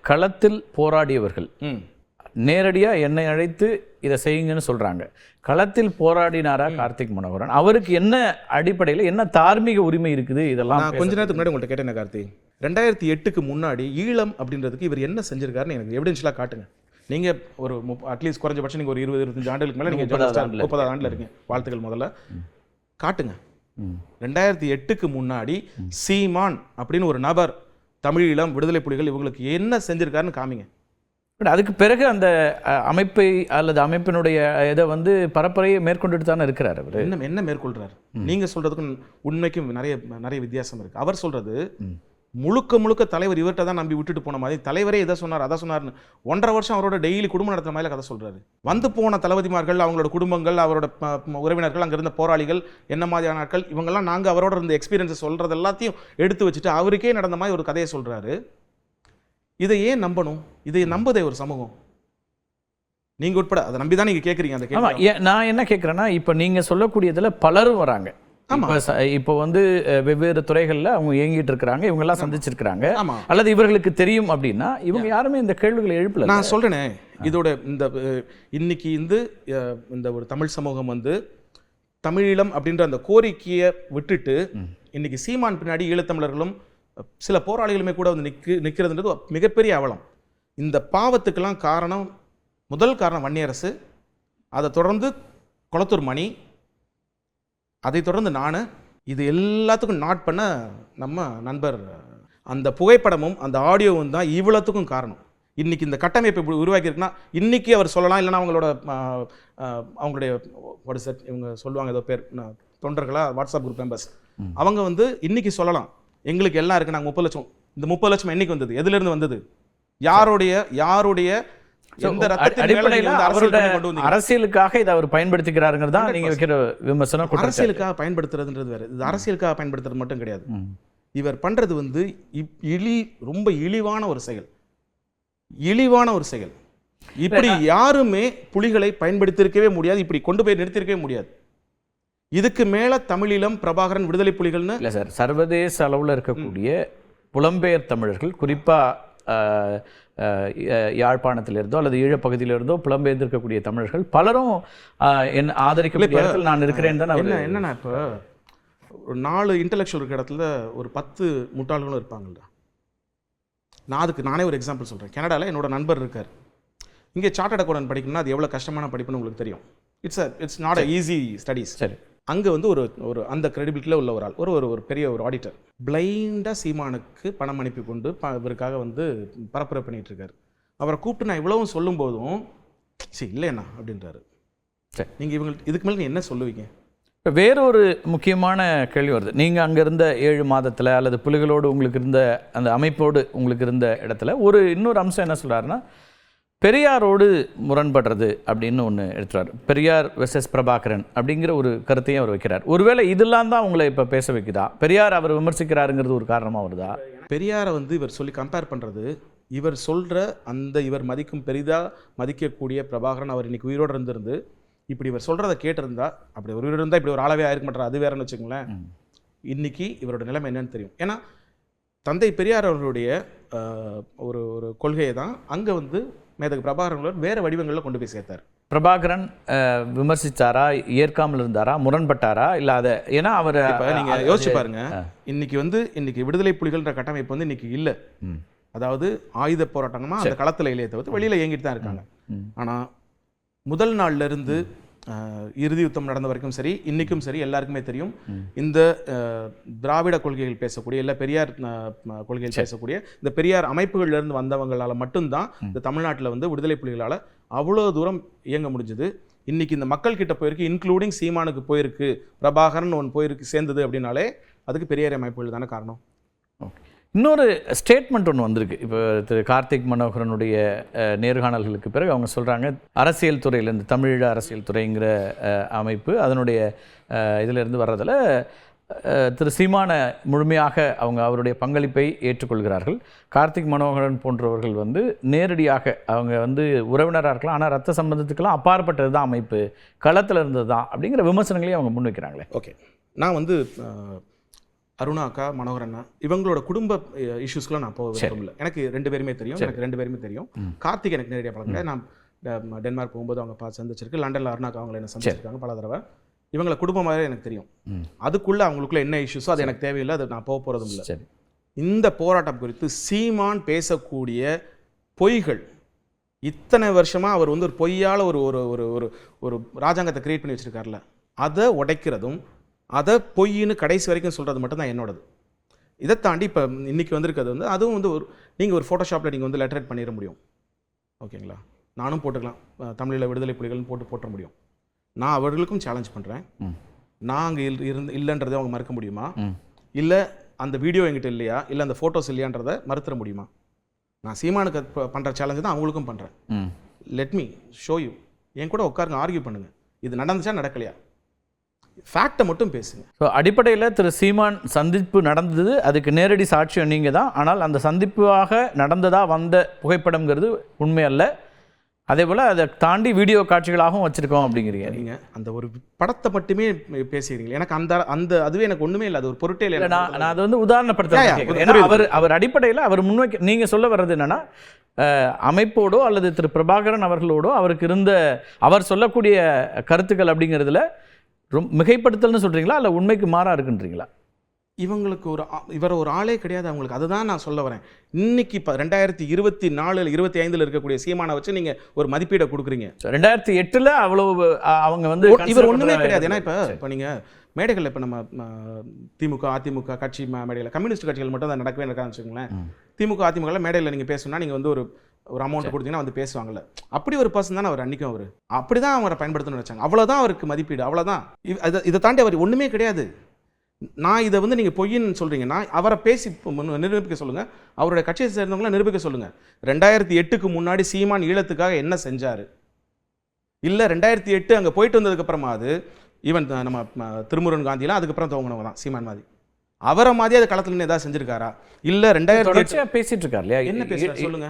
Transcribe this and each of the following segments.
களத்தில் போராடியவர்கள் நேரடியாக என்னை அழைத்து இதை செய்யுங்கன்னு சொல்கிறாங்க. களத்தில் போராடினாரா கார்த்திக் மனோகரன்? அவருக்கு என்ன அடிப்படையில் என்ன தார்மீக உரிமை இருக்குது? இதெல்லாம் நான் கொஞ்ச நேரத்துக்கு முன்னாடி உங்கள்கிட்ட கேட்டேன் கார்த்திக், 2008க்கு முன்னாடி ஈழம் அப்படின்றதுக்கு இவர் என்ன செஞ்சிருக்காருன்னு எனக்கு எவிடென்ஷியலாக காட்டுங்க. நீங்கள் ஒரு அட்லீஸ்ட் குறைஞ்சபட்சம் நீங்கள் ஒரு 20-25 ஆண்டுகளுக்கு மேலே நீங்கள் 30 ஆண்டில் இருக்கீங்க. வாழ்த்துக்கள். முதல்ல காட்டுங்க. 2008க்கு முன்னாடி சீமான் அப்படின்னு ஒரு நபர் தமிழீழம் விடுதலை புலிகள் இவங்களுக்கு என்ன செஞ்சிருக்காருன்னு காமிங்க. அதுக்கு பிறகு அந்த அமைப்பை அல்லது அமைப்பினுடைய இதை வந்து பரப்புரையை மேற்கொண்டுட்டு தானே இருக்கிறார். அவர் என்ன மேற்கொள்றாரு? நீங்க சொல்றதுக்கும் உண்மைக்கும் நிறைய வித்தியாசம் இருக்கு. அவர் சொல்றது முழுக்க தலைவர் இவர்கிட்ட தான் நம்பி விட்டுட்டு போன மாதிரி, தலைவரே இதை சொன்னார் அதை சொன்னார்னு 1.5 வருஷம் அவரோட டெய்லி குடும்பம் நடத்துற மாதிரி கதை சொல்றாரு. வந்து போன தளபதிமார்கள், அவங்களோட குடும்பங்கள், அவரோட உறவினர்கள், அங்க இருந்த போராளிகள், என்ன மாதிரியான ஆட்கள், இவங்கெல்லாம் நாங்க அவரோட இருந்த எக்ஸ்பீரியன்ஸை சொல்றது எல்லாத்தையும் எடுத்து வச்சுட்டு அவருக்கே நடந்த மாதிரி ஒரு கதையை சொல்றாரு. இதை ஏன் நம்பணும்? இதை நம்புதே ஒரு சமூகம், நீங்க உட்பட அதை நம்பிதான் நீங்க கேட்குறீங்க. அந்த கேள்வி நான் என்ன கேட்குறேன்னா, இப்போ நீங்க சொல்லக்கூடியதுல பலரும் வராங்க. இப்போ வந்து வெவ்வேறு துறைகளில் அவங்க இயங்கிட்டு இருக்கிறாங்க, இவங்கெல்லாம் சந்திச்சிருக்கிறாங்க, அல்லது இவர்களுக்கு தெரியும் அப்படின்னா இவங்க யாருமே இந்த கேள்விகளை எழுப்பல. நான் சொல்றேனே, இதோட இன்னைக்கு இந்த ஒரு தமிழ் சமூகம் வந்து தமிழீழம் அப்படின்ற அந்த கோரிக்கையை விட்டுட்டு இன்னைக்கு சீமான் பின்னாடி ஈழத்தமிழர்களும் சில போராளிகளுமே கூட வந்து நிற்கிறதுன்றது மிகப்பெரிய அவலம். இந்த பாவத்துக்கெல்லாம் முதல் காரணம் வன்னியரசு, அதை தொடர்ந்து கொளத்தூர் மணி, அதை தொடர்ந்து நான், இது எல்லாத்துக்கும் நாட் பண்ண நம்ம நண்பர். அந்த புகைப்படமும் அந்த ஆடியோவும் தான் இவ்வளோத்துக்கும் காரணம். இன்னைக்கு இந்த கட்டமைப்பு உருவாக்கி இருக்குன்னா இன்னைக்கு அவர் சொல்லலாம், இல்லைன்னா அவங்களுடைய வாட்ஸ்அப் இவங்க சொல்லுவாங்க ஏதோ பேர் தொண்டர்களா, வாட்ஸ்அப் குரூப் மெம்பர்ஸ், அவங்க வந்து இன்னைக்கு சொல்லலாம் எங்களுக்கு எல்லாம் இருக்கு, நாங்கள் 30 லட்சம். இந்த 30 லட்சம் என்னைக்கு வந்தது? எதுல இருந்து வந்தது? யாருடைய அரசியலுக்காக இதை அவர் பயன்படுத்திக்கிறாருங்கிறது தான் நீங்க வைக்கிற விமர்சனம். அரசியலுக்காக பயன்படுத்துறதுன்றது வேற, இது அரசியலுக்காக பயன்படுத்துறது மட்டும் கிடையாது. இவர் பண்றது வந்து ரொம்ப இழிவான ஒரு செயல். இப்படி யாருமே புலிகளை பயன்படுத்தியிருக்கவே முடியாது, இப்படி கொண்டு போய் நிறுத்திருக்கவே முடியாது. இதுக்கு மேல தமிழீழம், பிரபாகரன், விடுதலை புலிகள்னு இல்லை சார். சர்வதேச அளவில் இருக்கக்கூடிய புலம்பெயர் தமிழர்கள், குறிப்பா யாழ்ப்பாணத்திலிருந்தோ அல்லது ஈழப்பகுதியிலிருந்தோ புலம்பெயர்ந்திருக்கக்கூடிய தமிழர்கள் பலரும் என்ன ஆதரிக்கக்கூடிய இடத்துல நான் இருக்கிறேன் தான். என்னன்னா இப்போ ஒரு 4 இன்டலெக்சுவல் இருக்கிற இடத்துல ஒரு 10 முட்டாள்களும் இருப்பாங்கல்ல. நானே ஒரு எக்ஸாம்பிள் சொல்கிறேன். கனடாவில் என்னோட நண்பர் இருக்கார். இங்கே சார்ட்டர்ட் அக்கௌண்டன்ட் படிக்கணும்னா அது எவ்வளோ கஷ்டமான படிப்புன்னு உங்களுக்கு தெரியும். It's not a easy studies. சரி, அங்கே வந்து ஒரு அந்த கிரெடிபிலிட்டியில் உள்ள ஒரு ஆள், ஒரு பெரிய ஒரு ஆடிட்டர், பிளைண்டாக சீமானுக்கு பணம் அனுப்பி கொண்டு இவருக்காக வந்து பரப்புரை பண்ணிகிட்டு இருக்காரு. அவரை கூப்பிட்டு நான் இவ்வளவும் சொல்லும் போதும் இல்லைண்ணா அப்படின்றாரு. சரி, நீங்கள் இதுக்கு மேலே என்ன சொல்லுவீங்க? இப்போ வேறொரு முக்கியமான கேள்வி வருது. நீங்கள் அங்கே இருந்த 7 மாதத்தில் அல்லது புலிகளோடு உங்களுக்கு இருந்த அந்த அமைப்போடு உங்களுக்கு இருந்த இடத்துல இன்னொரு அம்சம் என்ன சொல்கிறாருன்னா, பெரியாரோடு முரண்படுறது அப்படின்னு ஒன்று எடுத்துறாரு. பெரியார் வெர்சஸ் பிரபாகரன் அப்படிங்கிற ஒரு கருத்தையும் அவர் வைக்கிறார். ஒருவேளை இதெல்லாம் தான் உங்களை இப்போ பேச வைக்குதா? பெரியார் அவர் விமர்சிக்கிறாருங்கிறது ஒரு காரணமாக வருதா? பெரியாரை வந்து இவர் சொல்லி கம்பேர் பண்ணுறது, இவர் சொல்கிற இவர் மதிக்கும் பெரிதாக மதிக்கக்கூடிய பிரபாகரன் அவர் இன்னைக்கு உயிரோடு இருந்திருந்து இப்படி இவர் சொல்கிறத கேட்டிருந்தா, அப்படி ஒரு உயிரோடு இருந்தால் இப்படி ஒரு ஆளவே ஆயிருக்க மாட்டார், அது வேறன்னு வச்சுக்கோங்களேன். இன்னைக்கு இவரோட நிலைமை என்னன்னு தெரியும். ஏன்னா தந்தை பெரியார் அவர்களுடைய ஒரு கொள்கையை தான் அங்கே வந்து மேதகு பிரபாகரன் வேறு வடிவங்களில் கொண்டு போய் சேர்த்தார். பிரபாகரன் விமர்சித்தாரா, ஏற்காமல் இருந்தாரா, முரண்பட்டாரா? இல்லாத ஏன்னா அவர் இப்போ நீங்கள் யோசிச்சு பாருங்க, இன்னைக்கு விடுதலை புலிகள்ன்ற கட்டமைப்பு வந்து இன்னைக்கு இல்லை. அதாவது ஆயுத போராட்டமா அந்த களத்தில் இல்லையே தவிர்த்து வெளியில் இயங்கிட்டு தான் இருக்காங்க. ஆனால் முதல் நாள்ல இருந்து இறுதி யுத்தம் நடந்த வரைக்கும் சரி, இன்னைக்கும் சரி, எல்லாருக்குமே தெரியும் இந்த திராவிட கொள்கைகள் பேசக்கூடிய, இல்லை பெரியார் கொள்கைகள் பேசக்கூடிய இந்த பெரியார் அமைப்புகள்ல இருந்து வந்தவங்களால மட்டும்தான் இந்த தமிழ்நாட்டில் வந்து விடுதலை புலிகளால் அவ்வளோ தூரம் இயங்க முடிஞ்சது. இன்னைக்கு இந்த மக்கள் கிட்ட போயிருக்கு, இன்க்ளூடிங் சீமானுக்கு போயிருக்கு, பிரபாகரன் ஒன்று போயிருக்கு சேர்ந்தது அப்படின்னாலே அதுக்கு பெரியார் அமைப்புகள் தானே காரணம். இன்னொரு ஸ்டேட்மெண்ட் ஒன்று வந்திருக்கு. இப்போ திரு கார்த்திக் மனோகரனுடைய நேர்காணல்களுக்கு பிறகு அவங்க சொல்கிறாங்க, அரசியல் துறையிலேருந்து தமிழீழ அரசியல் துறைங்கிற அமைப்பு அதனுடைய இதிலிருந்து வர்றதில் திரு சீமான முழுமையாக அவருடைய பங்களிப்பை ஏற்றுக்கொள்கிறார்கள். கார்த்திக் மனோகரன் போன்றவர்கள் வந்து நேரடியாக அவங்க வந்து உறவினராக இருக்கலாம், ஆனால் ரத்த சம்பந்தத்துக்கெல்லாம் அப்பாற்பட்டது தான் அமைப்பு, களத்தில் இருந்தது தான் அப்படிங்கிற விமர்சனங்களையும் அவங்க முன்வைக்கிறாங்களே. ஓகே, நான் வந்து அருணா அக்கா, மனோகர் அண்ணா, இவங்களோட குடும்ப இஷ்யூஸ்க்குலாம் நான் போக விரும்பல. எனக்கு 2 பேருமே தெரியும். எனக்கு 2 பேருமே தெரியும். கார்த்திக் எனக்கு நேரடியாக பழக்கம் கிடையாது. நான் டென்மார்க் போகும்போது அவங்க பார்த்து சந்திச்சிருக்கு. லண்டனில் அருணா அக்கா அவங்களை என்ன சந்திச்சிருக்காங்க பல தடவை. இவங்களை குடும்பமாகவே எனக்கு தெரியும். அதுக்குள்ள அவங்களுக்குள்ள என்ன இஷ்யூஸோ அது எனக்கு தேவையில்லை. அது நான் போக போகிறதும் இல்லை. இந்த போராட்டம் குறித்து சீமான் பேசக்கூடிய பொய்கள், இத்தனை வருஷமா அவர் வந்து ஒரு பொய்யால் ஒரு ஒரு ஒரு ஒரு ஒரு ராஜாங்கத்தை கிரியேட் பண்ணி வச்சிருக்காருல, அதை உடைக்கிறதும் அதை பொய்ன்னு கடைசி வரைக்கும் சொல்கிறது மட்டும்தான் என்னோடது. இதை தாண்டி இப்போ இன்றைக்கி வந்திருக்கிறது வந்து அதுவும் வந்து ஒரு நீங்கள் ஒரு ஃபோட்டோஷாப்பில் நீங்கள் வந்து லெட்டரேட் பண்ணிட முடியும். ஓகேங்களா? நானும் போட்டுக்கலாம், தமிழில் விடுதலை புலிகள்னு போட்டுற முடியும். நான் அவர்களுக்கும் சேலஞ்ச் பண்ணுறேன். நான் அங்கே இல்லைன்றதை அவங்க மறுக்க முடியுமா? இல்லை அந்த வீடியோ என்கிட்ட இல்லையா, இல்லை அந்த ஃபோட்டோஸ் இல்லையான்றதை மறுத்துற முடியுமா? நான் சீமானுக்கு பண்ணுற சேலஞ்சு தான் அவங்களுக்கும் பண்ணுறேன். Let me show you. என் கூட உட்காருங்க, ஆர்கியூ பண்ணுங்கள். இது நடந்துச்சா நடக்கலையா, ஃபேக்டை மட்டும் பேசுங்க. ஸோ அடிப்படையில் திரு சீமான் சந்திப்பு நடந்தது, அதுக்கு நேரடி சாட்சியம் நீங்கள் தான். ஆனால் அந்த சந்திப்பாக நடந்ததாக வந்த புகைப்படம்ங்கிறது உண்மை அல்ல. அதே போல் அதை தாண்டி வீடியோ காட்சிகளாகவும் வச்சுருக்கோம் அப்படிங்கிறீங்க. நீங்கள் அந்த ஒரு படத்தை மட்டுமே பேசுகிறீங்க. எனக்கு அந்த அதுவே எனக்கு ஒன்றுமே இல்லை, அது ஒரு பொருட்டே இல்லை. நான் அதை வந்து உதாரணப்படுத்த, ஏன்னா அவர் அடிப்படையில் அவர் முன்வைக்க நீங்கள் சொல்ல வர்றது என்னென்னா, அமைப்போடோ அல்லது திரு பிரபாகரன் அவர்களோடோ அவருக்கு இருந்த அவர் சொல்லக்கூடிய கருத்துக்கள் அப்படிங்கிறதுல மிகைப்படுத்தல்னு சொல்கிறீங்களா, இல்லை உண்மைக்கு மாறாக இருக்குன்றீங்களா? இவங்களுக்கு இவர் ஒரு ஆளே கிடையாது அவங்களுக்கு. அதுதான் நான் சொல்ல வரேன். இன்னைக்கு இப்போ 2024 25 இருக்கக்கூடிய சீமானை வச்சு நீங்கள் ஒரு மதிப்பீடை கொடுக்குறீங்க. 2008 அவ்வளவு அவங்க வந்து இவர் ஒன்றுமே கிடையாது. ஏன்னா இப்போ நீங்கள் மேடைகளில் இப்போ நம்ம திமுக அதிமுக கட்சி மேடையில் கம்யூனிஸ்ட் கட்சிகள் மட்டும் தான் நடக்கவே நடக்காதுன்னு வச்சுக்கோங்களேன். திமுக அதிமுக மேடையில் நீங்கள் பேசணும்னா நீங்கள் வந்து ஒரு அமௌண்ட் கொடுத்தீங்கன்னா வந்து பேசுவாங்கல்ல, அப்படி ஒரு பர்சன் தான் அவர். அன்றைக்கும் அவர் அப்படி தான் அவரை பயன்படுத்தணும்னு நினச்சாங்க. அவ்வளோதான் அவருக்கு மதிப்பீடு, அவ்வளோதான். இதை தாண்டி அவர் ஒன்றுமே கிடையாது. நான் இதை வந்து நீங்கள் பொய்ன்னு சொல்கிறீங்கன்னா அவரை பேசி நிரூபிக்க சொல்லுங்கள், அவருடைய கட்சியை சேர்ந்தவங்கள நிரூபிக்க சொல்லுங்கள். 2008க்கு முன்னாடி சீமான் ஈழத்துக்காக என்ன செஞ்சார், இல்லை 2008 அங்கே போயிட்டு வந்ததுக்கப்புறமா அது ஈவன் நம்ம திருமுருகன் காந்திலாம் அதுக்கப்புறம் துவங்கினவங்க தான் சீமான் மாதிரி. அவரை மாதிரி அது களத்தில் ஏதாவது செஞ்சிருக்காரா? இல்லை 2008 பேசிட்டு இருக்காரு இல்லையா? என்ன பேசுறாரு சொல்லுங்க.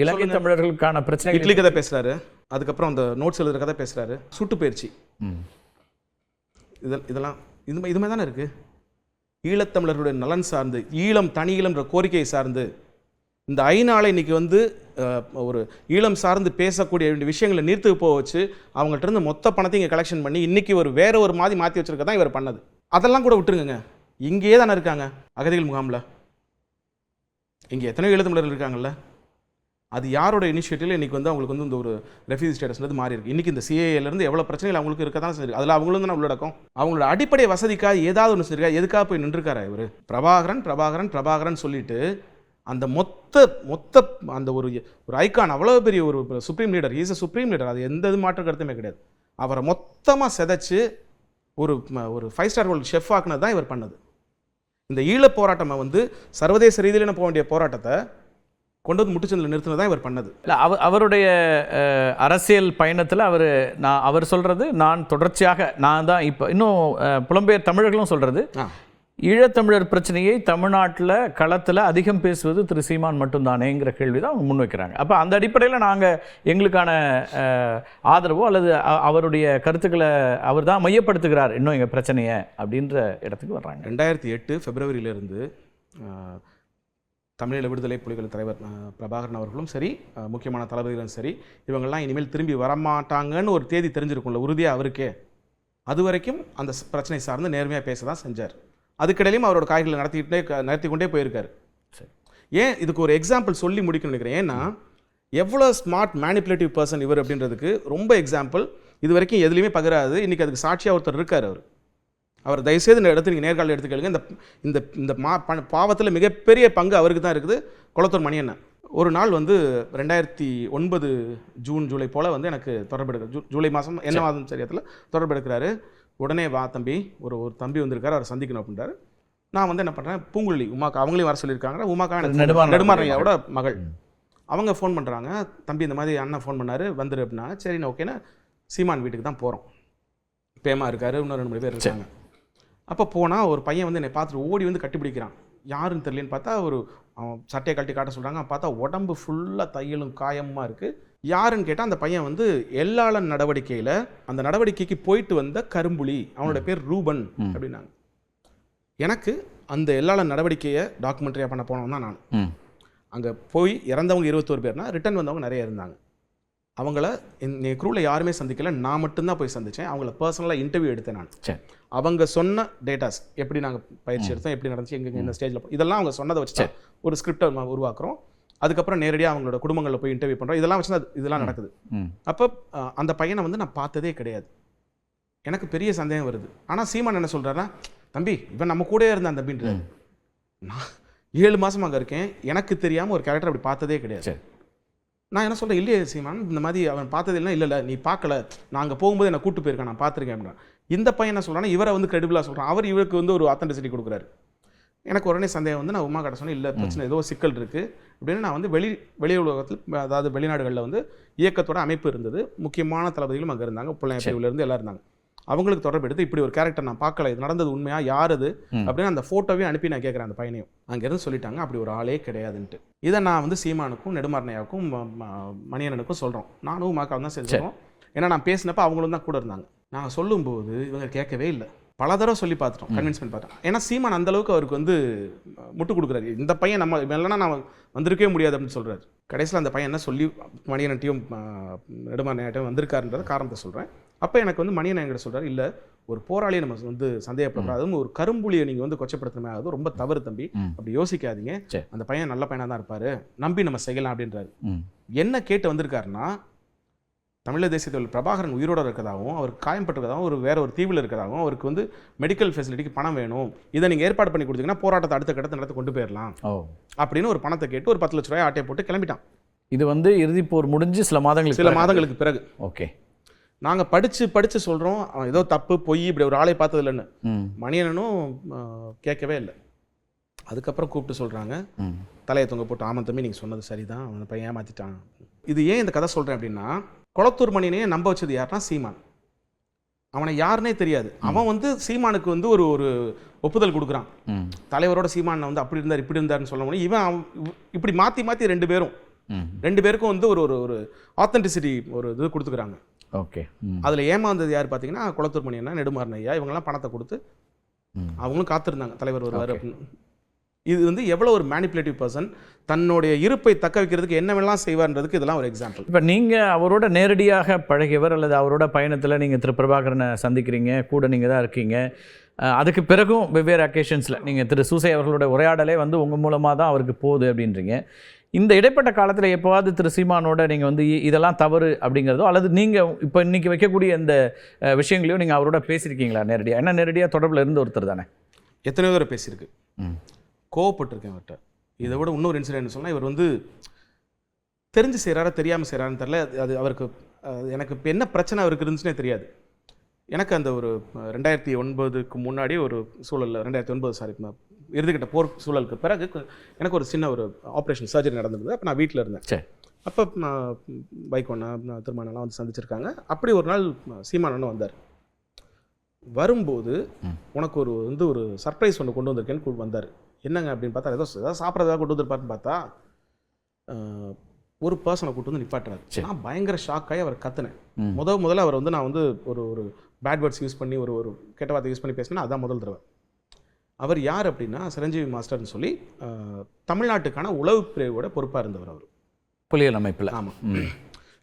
இலங்கை தமிழர்களுக்கான பிரச்சனை இட்லி கதை பேசுறாரு, அதுக்கப்புறம் அந்த நோட்ஸ் எழுதுற கதை பேசுறாரு, சுட்டு பயிற்சி, இதெல்லாம் இது மாதிரி தானே இருக்கு. ஈழத்தமிழர்களுடைய நலன் சார்ந்து, ஈழம் தனி ஈழம்ன்ற கோரிக்கையை சார்ந்து இந்த ஐநாளை இன்னைக்கு வந்து ஒரு ஈழம் சார்ந்து பேசக்கூடிய விஷயங்களை நீர்த்து போக வச்சு அவங்கள்ட்ட இருந்து மொத்த பணத்தை இங்கே கலெக்ஷன் பண்ணி இன்னைக்கு வேற ஒரு மாதிரி மாற்றி வச்சிருக்க தான் இவர் பண்ணது. அதெல்லாம் கூட விட்டுருங்க. இங்கேயே தானே இருக்காங்க அகதிகள் முகாமில். இங்கே எத்தனையோ ஈழத்தமிழர்கள் இருக்காங்கல்ல, அது யாரோட இனிஷியேட்டிவ்ல இன்றைக்கி வந்து அவங்களுக்கு வந்து இந்த ஒரு ரெஃப்யூஜி ஸ்டேட்டஸ்ன்றது மாறி இருக்குது. இன்றைக்கி இந்த சிஏஏலேருந்து எவ்வளோ பிரச்சனைகள் அவங்களுக்கு இருக்க தான் சரி, அதில் அவங்களும் தானே உள்ளடக்கம். அவங்களோட அடிப்படை வசதிக்காக ஏதாவது ஒன்று சரிக்கா, எதுக்காக போய் நின்றுருக்காரா இவர்? பிரபாகரன் சொல்லிட்டு அந்த மொத்த அந்த ஒரு ஐகான், அவ்வளோ பெரிய ஒரு supreme leader, is a supreme leader, அது எந்த இது மாற்று கருத்துமே கிடையாது. அவரை மொத்தமாக செதைச்சு ஒரு 5 ஸ்டார் ஹோட்டல் ஷெஃப் ஆக்குனது தான் இவர் பண்ணது. இந்த ஈழப் போராட்டமை வந்து சர்வதேச ரீதியில் போக வேண்டிய போராட்டத்தை கொண்டு வந்து முட்டுச்சந்தில் நிறுத்தினது தான் இவர் பண்ணது. இல்லை, அவருடைய அரசியல் பயணத்தில் அவர் சொல்கிறது, நான் தொடர்ச்சியாக நான் தான் இப்போ இன்னும் புலம்பெயர் தமிழர்களும் சொல்கிறது, ஈழத்தமிழர் பிரச்சனையை தமிழ்நாட்டில் களத்தில் அதிகம் பேசுவது திரு சீமான் மட்டும்தானேங்கிற கேள்வி தான் அவங்க முன்வைக்கிறாங்க. அப்போ அந்த அடிப்படையில் நாங்கள் எங்களுக்கான ஆதரவோ அல்லது அவருடைய கருத்துக்களை அவர் தான் மையப்படுத்துகிறார் இன்னும் எங்கள் பிரச்சனையை அப்படின்ற இடத்துக்கு வர்றாங்க. 2008 பிப்ரவரியிலிருந்து தமிழீழ விடுதலை புலிகள் தலைவர் பிரபாகரன் அவர்களும் சரி, முக்கியமான தளபதிகளும் சரி, இவங்கெல்லாம் இனிமேல் திரும்பி வரமாட்டாங்கன்னு ஒரு தேதி தெரிஞ்சிருக்கும்ல உறுதியாக அவருக்கே. அது வரைக்கும் அந்த பிரச்சனை சார்ந்து நேர்மையாக பேச தான் செஞ்சார். அதுக்கிடையிலையும் அவரோட காய்களை நடத்தி கொண்டே போயிருக்காரு. சரி, ஏன் இதுக்கு ஒரு எக்ஸாம்பிள் சொல்லி முடிக்கணும்னு நினைக்கிறேன். ஏன்னா எவ்வளோ ஸ்மார்ட் மேனிப்புலேட்டிவ் பர்சன் இவர் அப்படின்றதுக்கு ரொம்ப எக்ஸாம்பிள். இது வரைக்கும் எதுலையுமே பகிராது, இன்றைக்கி அதுக்கு சாட்சியாக ஒருத்தர் இருக்கார். அவர் தயவுசெய்து இந்த இடத்துல நீங்கள் நேர்காணல் எடுத்துக்கலுங்க. இந்த இந்த பாவத்தில் மிகப்பெரிய பங்கு அவருக்கு தான் இருக்குது. குளத்தூர் மணியண்ணன் ஒரு நாள் வந்து 2009 ஜூன் ஜூலை போல் வந்து எனக்கு தொடர்பு எடுக்கிறார். ஜூலை மாதம் என்ன மாதம் சரியாத்தில் தொடர்பு எடுக்கிறாரு. உடனே வா தம்பி, ஒரு தம்பி வந்திருக்காரு, அவரை சந்திக்கணும் அப்படின்றாரு. நான் வந்து என்ன பண்ணுறேன், பூங்குழலி உமாக்கா அவங்களையும் வர சொல்லியிருக்காங்க. உமாக்கா நெடுமாறனையாவோட மகள், அவங்க ஃபோன் பண்ணுறாங்க. தம்பி இந்த மாதிரி அண்ணன் ஃபோன் பண்ணார் வந்துரு அப்படின்னா, சரிண்ணா ஓகேண்ணா, சீமான் வீட்டுக்கு தான் போகிறோம். பேமா இருக்காரு, இன்னும் 2 3 பேர் இருக்காங்க. அப்போ போனால் ஒரு பையன் வந்து என்னை பார்த்துட்டு ஓடி வந்து கட்டிப்பிடிக்கிறான். யாருன்னு தெரியலன்னு பார்த்தா அவன் சட்டையை கட்டி காட்ட சொல்கிறாங்க. பார்த்தா உடம்பு ஃபுல்லாக தையலும் காயமாக இருக்குது. யாருன்னு கேட்டால் அந்த பையன் வந்து எல்லாளன் நடவடிக்கையில் அந்த நடவடிக்கைக்கு போயிட்டு வந்த கரும்புலி, அவனோட பேர் ரூபன் அப்படின்னாங்க. எனக்கு அந்த எல்லா நடவடிக்கையை டாக்குமெண்ட்ரியாக பண்ண போனவன் தான் நான். அங்கே போய் இறந்தவங்க 21 பேர்னா ரிட்டர்ன் வந்தவங்க நிறைய இருந்தாங்க. அவங்கள என் குரூவில் யாருமே சந்திக்கல, நான் மட்டும்தான் போய் சந்தித்தேன். அவங்கள பர்சனலாக இன்டர்வியூ எடுத்தேன் நான். அவங்க சொன்ன டேட்டாஸ் எப்படி நாங்கள் பயிற்சி எடுத்தோம், எப்படி நடந்துச்சு, எங்கே இந்த ஸ்டேஜில் இதெல்லாம் அவங்க சொன்னதை வச்சு ஒரு ஸ்கிரிப்டை உருவாக்குறோம். அதுக்கப்புறம் நேரடியாக அவங்களோட குடும்பங்களில் போய் இன்டர்வியூ பண்ணுறோம். இதெல்லாம் வச்சு இதெல்லாம் நடக்குது. அப்போ அந்த பையனை வந்து நான் பார்த்ததே கிடையாது. எனக்கு பெரிய சந்தேகம் வருது. ஆனால் சீமான் என்ன சொல்கிறாருன்னா, தம்பி இவன் நம்ம கூடயே இருந்தான் தம்பின்றது. நான் 7 மாதம் அங்கே இருக்கேன், எனக்கு தெரியாமல் ஒரு கேரக்டர் அப்படி பார்த்ததே கிடையாது. நான் என்ன சொல்கிறேன், இல்லையே சீமான் இந்த மாதிரி அவன் பார்த்தது இல்லைனா, இல்லை நீ பார்க்கல, நான் அங்கே போகும்போது என்னை கூட்டு போயிருக்கேன், நான் பார்த்துருக்கேன் அப்படின்னா. இந்த பையன் என்ன சொல்கிறான்னா, இவரை வந்து கிரெடிபிளாக சொல்கிறான், அவர் இவருக்கு வந்து ஒரு ஆத்தென்டிசிட்டி கொடுக்குறாரு. எனக்கு உடனே சந்தேகம் வந்து நான் உமா கிட்ட சொன்னேன், இல்லை பிரச்சனை ஏதோ சிக்கல் இருக்குது அப்படின்னு. நான் வந்து வெளி உலகத்தில், அதாவது வெளிநாடுகளில் வந்து இயக்கத்தோட அமைப்பு இருந்தது, முக்கியமான தளபதிகளும் அங்கே இருந்தாங்க, பிள்ளையாப்பிலேருந்து எல்லாம் இருந்தாங்க. அவங்களுக்கு தொடர்பு எடுத்து இப்படி ஒரு கேரக்டர் நான் பார்க்கல, இது நடந்தது உண்மையா, யார் அது அப்படின்னு அந்த ஃபோட்டோவே அனுப்பி நான் கேட்குறேன் அந்த பையனையும். அங்கேருந்து சொல்லிட்டாங்க அப்படி ஒரு ஆளே கிடையாதுன்ட்டு. இதை நான் வந்து சீமானுக்கும் நெடுமாறனையாவுக்கும் மணியனுக்கும் சொல்கிறோம். நானும் உமாக்காவும் தான் செஞ்சோம். ஏன்னா நான் பேசினப்போ அவங்களும் தான் கூட இருந்தாங்க. நாங்கள் சொல்லும்போது இவங்க கேட்கவே இல்லை. பல தடவை சொல்லி பார்த்துட்டோம், கன்வின்ஸ் பண்ணி பார்த்தோம். ஏன்னா சீமான் அந்தளவுக்கு அவருக்கு வந்து முட்டு கொடுக்குறாரு. இந்த பையன் நம்ம இல்லைன்னா நான் வந்திருக்கவே முடியாது அப்படின்னு சொல்கிறாரு. கடைசியில் அந்த பையன் என்ன சொல்லி மணியன்ட்டையும் நெடுமாறனையாட்டையும் வந்திருக்காருன்றத காரணத்தை சொல்கிறேன். அப்போ எனக்கு வந்து மணியன் என்கிட்ட சொல்கிறார், இல்லை ஒரு போராளியை நம்ம வந்து சந்தேகப்படாதும், ஒரு கரும்புலியை நீங்கள் வந்து கொச்சப்படுத்தணுமே, அது ரொம்ப தவறு தம்பி, அப்படி யோசிக்காதீங்க, அந்த பையன் நல்ல பையனாக தான் இருப்பார், நம்பி நம்ம செய்யலாம் அப்படின்றாரு. என்ன கேட்டு வந்திருக்காருன்னா, தமிழக தேசிய தலைவர் பிரபாகரன் உயிரோடு இருக்கிறதாகவும், அவருக்கு காயம்பட்டிருக்கதாகவும், வேற ஒரு தீவில் இருக்கிறதாகவும், அவருக்கு வந்து மெடிக்கல் ஃபெசிலிட்டிக்கு பணம் வேணும், இதை நீங்கள் ஏற்பாடு பண்ணி கொடுத்தீங்கன்னா போராட்டத்தை அடுத்த கட்டத்தை நடத்த கொண்டு போயிடலாம் அப்படின்னு ஒரு பணத்தை கேட்டு ஒரு 10 லட்ச ரூபாய் ஆட்டையை போட்டு கிளம்பிட்டான். இது வந்து இறுதிப் போர் முடிஞ்சு சில மாதங்களுக்கு பிறகு. ஓகே, நாங்கள் படித்து சொல்கிறோம் ஏதோ தப்பு பொய் இப்படி ஒரு ஆளை பார்த்தது இல்லைன்னு. மணியனும் கேட்கவே இல்லை. அதுக்கப்புறம் கூப்பிட்டு சொல்கிறாங்க, தலையை தொங்க போட்டு, ஆமாம் தம்பி நீங்கள் சொன்னது சரிதான், அவனை பையன் ஏமாற்றிட்டான். இது ஏன் இந்த கதை சொல்கிறேன் அப்படின்னா, கொளத்தூர் மணியனையே நம்ப வச்சது யாருன்னா சீமான். அவனை யாருன்னே தெரியாது. அவன் வந்து சீமானுக்கு வந்து ஒரு ஒப்புதல் கொடுக்குறான். தலைவரோட சீமானை வந்து அப்படி இருந்தார் இப்படி இருந்தார்னு சொல்ல முடியும். இவன் இப்படி மாற்றி 2 பேருக்கும் வந்து ஒரு ஆத்தென்டிசிட்டி ஒரு இது கொடுத்துக்கிறாங்க. ஓகே, அதில் ஏமாந்தது யார் பார்த்தீங்கன்னா, கொளத்தூர் மணியனா, நெடுமாறன் ஐயா, இவங்கெல்லாம் பணத்தை கொடுத்து அவங்களும் காத்திருந்தாங்க தலைவர் வருவார் அப்படின்னு. இது வந்து எவ்வளோ ஒரு மேனிப்புலேட்டிவ் பர்சன், தன்னுடைய இருப்பை தக்க வைக்கிறதுக்கு என்னவெல்லாம் செய்வார்ன்றதுக்கு இதெல்லாம் ஒரு எக்ஸாம்பிள். இப்போ நீங்கள் அவரோட நேரடியாக பழகியவர் அல்லது அவரோட பயணத்தில் நீங்கள் திரு பிரபாகரனை சந்திக்கிறீங்க, கூட நீங்கள் தான் இருக்கீங்க. அதுக்கு பிறகும் வெவ்வேறு அக்கேஷன்ஸில் நீங்கள் திரு சூசை அவர்களோட உரையாடலே வந்து உங்கள் மூலமாக தான் அவருக்கு போகுது அப்படின்றீங்க. இந்த இடைப்பட்ட காலத்தில் எப்போவாது திரு சீமானோட நீங்கள் வந்து இதெல்லாம் தவறு அப்படிங்கிறதோ, அல்லது நீங்கள் இப்போ இன்றைக்கி வைக்கக்கூடிய இந்த விஷயங்களையும் நீங்கள் அவரோட பேசியிருக்கீங்களா நேரடியாக? ஏன்னா நேரடியாக தொடர்பில் இருந்து ஒருத்தர் தானே. எத்தனையோ தடவை பேசியிருக்கு, கோவப்பட்டிருக்கேன் அவர்கிட்ட. இதை விட இன்னொரு இன்சிடென்ட் சொன்னால், இவர் வந்து தெரிஞ்சு செய்கிறாரா தெரியாமல் செய்கிறான்னு தெரில. அது அவருக்கு எனக்கு இப்போ என்ன பிரச்சனை அவருக்கு இருந்துச்சுன்னே தெரியாது. எனக்கு அந்த ஒரு 2009க்கு முன்னாடி ஒரு சூழலில், 2009 இறுதிக்கிட்ட போர் சூழலுக்கு பிறகு எனக்கு ஒரு சின்ன ஒரு ஆப்ரேஷன் சர்ஜரி நடந்திருந்தது. அப்போ நான் வீட்டில் இருந்தேன். அப்போ பைக்கொன்னா திருமணம்லாம் வந்து சந்திச்சிருக்காங்க. அப்படி ஒரு நாள் சீமானன்னு வந்தார். வரும்போது உனக்கு ஒரு சர்ப்ரைஸ் ஒன்று கொண்டு வந்திருக்கேன்னு வந்தார். என்னங்க அப்படின்னு பார்த்தா, ஏதாவது சாப்பிட்றதா கொண்டு வந்திருப்பாருன்னு பார்த்தா ஒரு பர்சனை கூட்டு வந்து நிப்பாட்டுறாரு. நான் பயங்கர ஷாக் ஆகி அவர் கத்துனேன். முதல்ல அவர் வந்து நான் வந்து ஒரு பேட் வேர்ட்ஸ் யூஸ் பண்ணி ஒரு கெட்ட வார்த்தை யூஸ் பண்ணி பேசினேன். அதான் முதல் தடவை. அவர் யார் அப்படின்னா, சிரஞ்சீவி மாஸ்டர்னு சொல்லி தமிழ்நாட்டுக்கான உளவு பிரிவோட பொறுப்பாக இருந்தவர். அவர் புலிகள் அமைப்பில். ஆமாம்,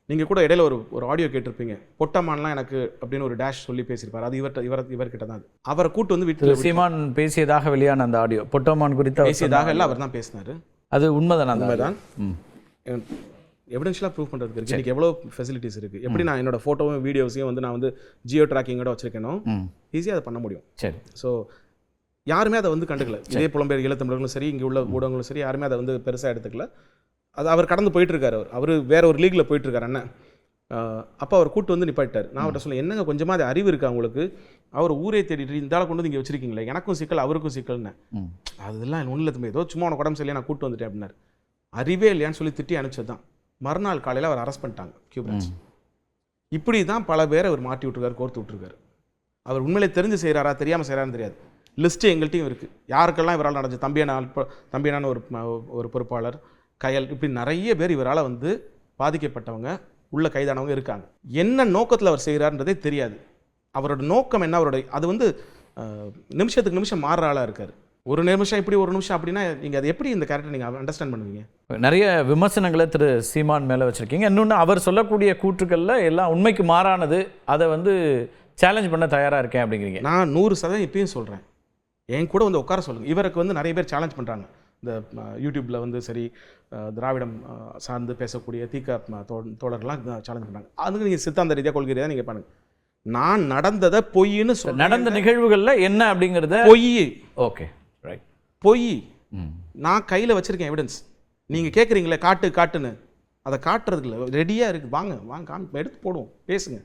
நீங்கள் கூட இடையில ஒரு ஆடியோ கேட்டிருப்பீங்க, பொட்டமான்லாம் எனக்கு அப்படின்னு ஒரு டேஷ் சொல்லி பேசியிருப்பார். அது இவர்கிட்ட தான். அவரை கூட்டு வந்து வீட்டில் சீமான் பேசியதாக வெளியான அந்த ஆடியோ, பொட்டமான் குறித்து பேசியதாக எல்லாம் அவர் தான் பேசினார். அது உண்மைதான். உண்மைதான். எவிடென்ஷியலாக ப்ரூவ் பண்ணுறதுக்கு இருக்குது. எனக்கு எவ்வளோ ஃபெசிலிட்டிஸ் இருக்குது. எப்படி நான் என்னோட ஃபோட்டோவும் வீடியோஸையும் வந்து நான் வந்து ஜியோ ட்ராக்கிங்கோட வச்சுருக்கேனோ ஈஸியாக அதை பண்ண முடியும். சரி. ஸோ யாருமே அதை வந்து கண்டுக்கல. இதே புலம்பெயர் ஈழத்தமிழர்களும் சரி, இங்கே உள்ள ஊடகங்களும் சரி, யாருமே அதை வந்து பெருசாக எடுத்துக்கல. அது அவர் கடந்து போயிட்டுருக்காரு. அவர் வேற ஒரு லீகில் போயிட்டுருக்காரு அண்ணன். அப்போ அவர் கூட்டு வந்து நிப்பாட்டார். நான் அவர்கிட்ட சொல்ல, என்னங்க கொஞ்சமாக அது அறிவு இருக்கா உங்களுக்கு? அவர் ஊரே தேடிட்டு இந்த கொண்டு வந்து இங்கே வச்சிருக்கீங்களே, எனக்கும் சிக்கல் அவருக்கும் சிக்கல்னு. அதெல்லாம் ஒன்றும் இல்லை தம்பி, ஏதோ சும்மா உனக்கு உடம்பு சரியில்லை நான் கூட்டு வந்துட்டேன் அப்படின்னாரு. அறிவே இல்லையான்னு சொல்லி திட்டி அனுப்பிச்சது தான். மறுநாள் காலையில் அவர் அரெஸ்ட் பண்ணிட்டாங்க கியூ பிரான்ச். இப்படி தான் பல பேரை அவர் மாட்டி விட்டுருக்காரு, கோர்த்து விட்டுருக்காரு. அவர் உண்மையிலே தெரிஞ்சு செய்கிறாரா தெரியாமல் செய்கிறான்னு தெரியாது. லிஸ்ட்டு எங்கள்கிட்டையும் இருக்குது, யாருக்கெல்லாம் இவரால் நடந்துச்சு. தம்பியனான ஒரு பொறுப்பாளர், கயல், இப்படி நிறைய பேர் இவரால் வந்து பாதிக்கப்பட்டவங்க, உள்ள கைதானவங்க இருக்காங்க. என்ன நோக்கத்தில் அவர் செய்கிறார்ன்றதே தெரியாது. அவரோட நோக்கம் என்ன, அது வந்து நிமிஷத்துக்கு நிமிஷம் மாறுற ஆளாக இருக்கார். ஒரு நிமிஷம் இப்படி ஒரு நிமிஷம் அப்படின்னா நீங்கள் அது எப்படி இந்த கேரக்டர் நீங்கள் அண்டர்ஸ்டாண்ட் பண்ணுவீங்க? நிறைய விமர்சனங்களை திரு சீமான் மேலே வச்சுருக்கீங்க. இன்னொன்று அவர் சொல்லக்கூடிய கூற்றுக்களில் எல்லாம் உண்மைக்கு மாறானது, அதை வந்து சேலஞ்ச் பண்ண தயாராக இருக்கேன் அப்படிங்கிறீங்க. நான் 100% இப்பயும் சொல்கிறேன், என் கூட வந்து உட்கார சொல்லுங்கள். இவருக்கு வந்து நிறைய பேர் சேலஞ்ச் பண்ணுறாங்க. இந்த யூடியூப்பில் வந்து சரி திராவிடம் சார்ந்து பேசக்கூடிய தோழர்கள்லாம் சேலஞ்ச் பண்ணுறாங்க. அதுக்கு நீங்கள் சித்தாந்த ரீதியாக கொள்கை ரீதியாக நீங்கள் பண்ணுங்கள். நான் நடந்ததை பொய்ன்னு நடந்த நிகழ்வுகளில் என்ன அப்படிங்கிறத பொய். ஓகே, ரைட், பொய். நான் கையில் வச்சுருக்கேன் எவிடன்ஸ். நீங்கள் கேட்குறீங்களே காட்டுன்னு, அதை காட்டுறதுக்கு இல்லை, ரெடியாக இருக்குது. வாங்க எடுத்து போடுவோம், பேசுங்க.